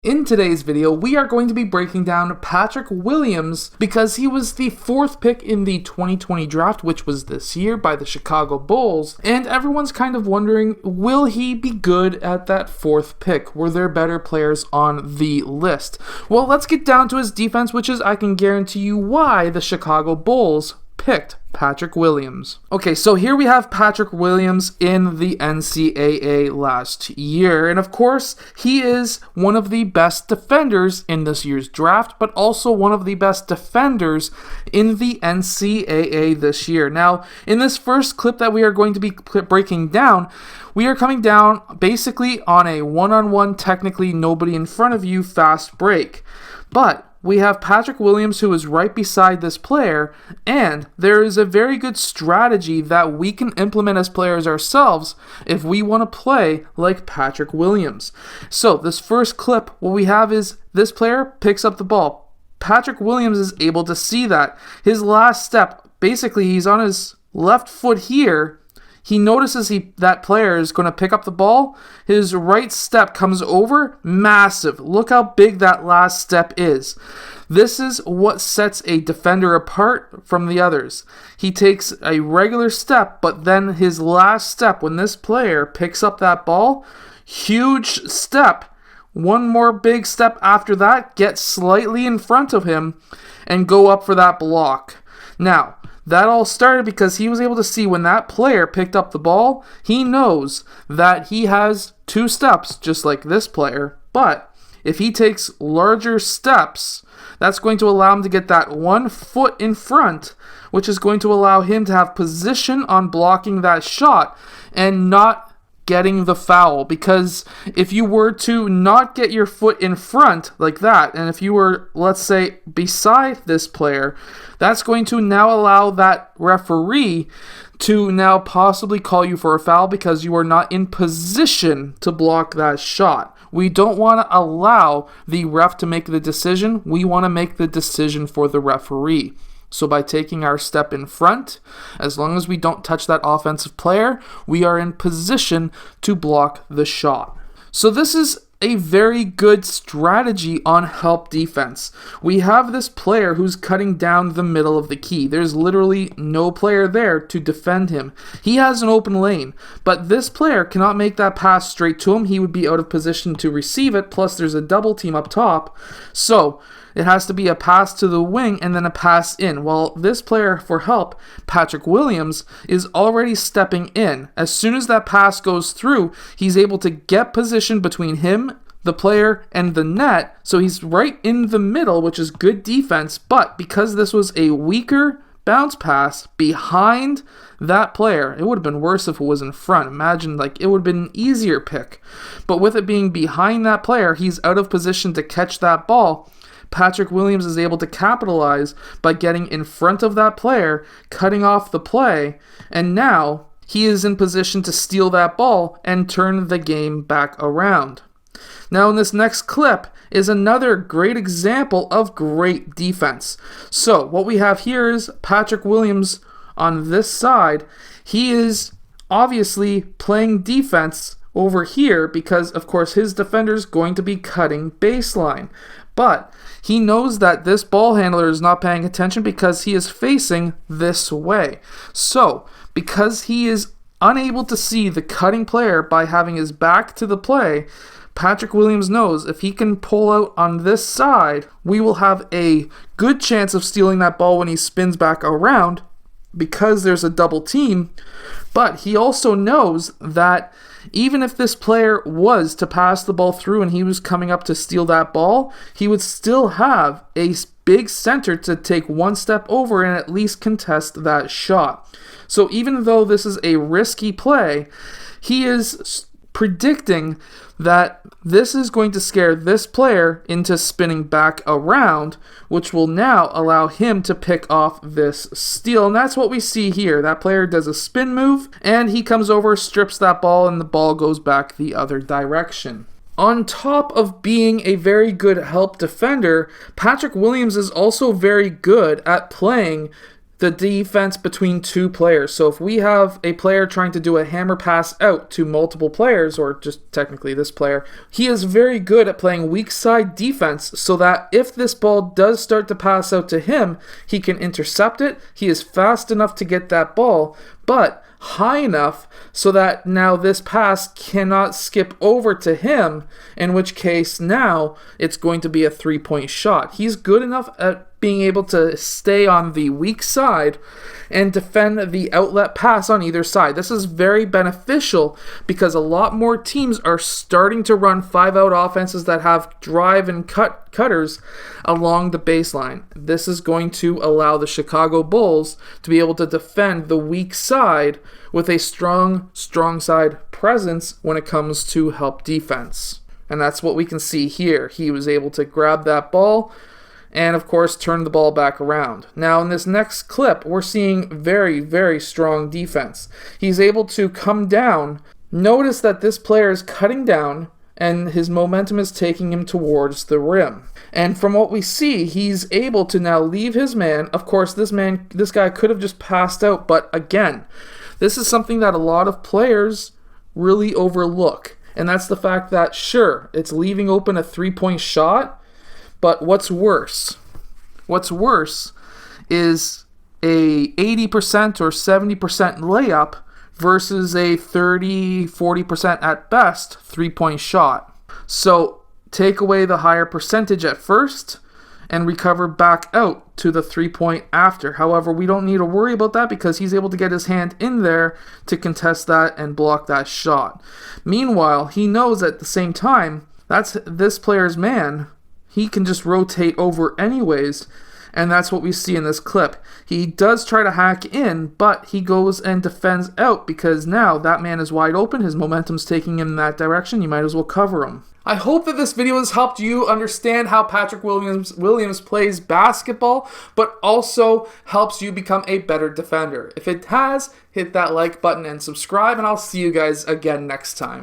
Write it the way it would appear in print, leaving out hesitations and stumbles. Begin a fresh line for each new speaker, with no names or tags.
In today's video, we are going to be breaking down Patrick Williams because he was the 4th pick in the 2020 draft, which was this year by the Chicago Bulls, and everyone's kind of wondering, will he be good at that 4th pick? Were there better players on the list? Well, let's get down to his defense, which is, I can guarantee you why the Chicago Bulls picked Patrick Williams. Okay, so here we have Patrick Williams in the NCAA last year, and of course, he is one of the best defenders in this year's draft, but also one of the best defenders in the NCAA this year. Now, in this first clip that we are going to be breaking down, we are coming down basically on a one-on-one, technically nobody in front of you fast break. But we have Patrick Williams, who is right beside this player, and there is a very good strategy that we can implement as players ourselves if we want to play like Patrick Williams. So this first clip, what we have is this player picks up the ball. Patrick Williams is able to see that. His last step, basically he's on his left foot here. He notices that player is going to pick up the ball. His right step comes over, massive. Look how big that last step is. This is what sets a defender apart from the others. He takes a regular step, but then his last step, when this player picks up that ball, huge step. One more big step after that, get slightly in front of him, and go up for that block. Now, that all started because he was able to see when that player picked up the ball, he knows that he has 2 steps, just like this player, but if he takes larger steps, that's going to allow him to get that 1 foot in front, which is going to allow him to have position on blocking that shot and not getting the foul. Because if you were to not get your foot in front like that, and if you were, let's say, beside this player, that's going to now allow that referee to now possibly call you for a foul because you are not in position to block that shot. We don't want to allow the ref to make the decision. We want to make the decision for the referee. So by taking our step in front, as long as we don't touch that offensive player, we are in position to block the shot. So this is a very good strategy on help defense. We have this player who's cutting down the middle of the key. There's literally no player there to defend him. He has an open lane, but this player cannot make that pass straight to him. He would be out of position to receive it, plus there's a double team up top. So it has to be a pass to the wing and then a pass in. Well, this player for help, Patrick Williams, is already stepping in. As soon as that pass goes through, he's able to get position between him, the player, and the net. So he's right in the middle, which is good defense. But because this was a weaker bounce pass behind that player, it would have been worse if it was in front. Imagine, it would have been an easier pick. But with it being behind that player, he's out of position to catch that ball. Patrick Williams is able to capitalize by getting in front of that player, cutting off the play, and now he is in position to steal that ball and turn the game back around. Now in this next clip is another great example of great defense. So what we have here is Patrick Williams on this side. He is obviously playing defense over here because, of course, his defender is going to be cutting baseline. But he knows that this ball handler is not paying attention because he is facing this way. So, because he is unable to see the cutting player by having his back to the play, Patrick Williams knows if he can pull out on this side, we will have a good chance of stealing that ball when he spins back around because there's a double team. But he also knows that even if this player was to pass the ball through and he was coming up to steal that ball, he would still have a big center to take 1 step over and at least contest that shot. So even though this is a risky play, he is predicting that this is going to scare this player into spinning back around, which will now allow him to pick off this steal. And that's what we see here. That player does a spin move, and he comes over, strips that ball, and the ball goes back the other direction. On top of being a very good help defender, Patrick Williams is also very good at playing the defense between two players. So if we have a player trying to do a hammer pass out to multiple players, or just technically this player, he is very good at playing weak side defense so that if this ball does start to pass out to him, he can intercept it. He is fast enough to get that ball, but high enough so that now this pass cannot skip over to him, in which case now it's going to be a 3-point shot. He's good enough at being able to stay on the weak side and defend the outlet pass on either side. This is very beneficial because a lot more teams are starting to run 5-out offenses that have drive and cutters along the baseline. This is going to allow the Chicago Bulls to be able to defend the weak side with a strong side presence when it comes to help defense. And that's what we can see here. He was able to grab that ball and of course turn the ball back around. Now in this next clip, we're seeing very strong defense. He's able to come down. Notice that this player is cutting down and his momentum is taking him towards the rim. And from what we see, he's able to now leave his man. Of course, this guy could have just passed out, but again, this is something that a lot of players really overlook. And that's the fact that, sure, it's leaving open a 3-point shot, but what's worse? What's worse is a 80% or 70% layup versus a 30-40% at best 3-point shot. So take away the higher percentage at first and recover back out to the 3-point after. However, we don't need to worry about that because he's able to get his hand in there to contest that and block that shot. Meanwhile, he knows at the same time that's this player's man. He can just rotate over anyways, and that's what we see in this clip. He does try to hack in, but he goes and defends out because now that man is wide open. His momentum's taking him in that direction. You might as well cover him. I hope that this video has helped you understand how Patrick Williams plays basketball, but also helps you become a better defender. If it has, hit that like button and subscribe, and I'll see you guys again next time.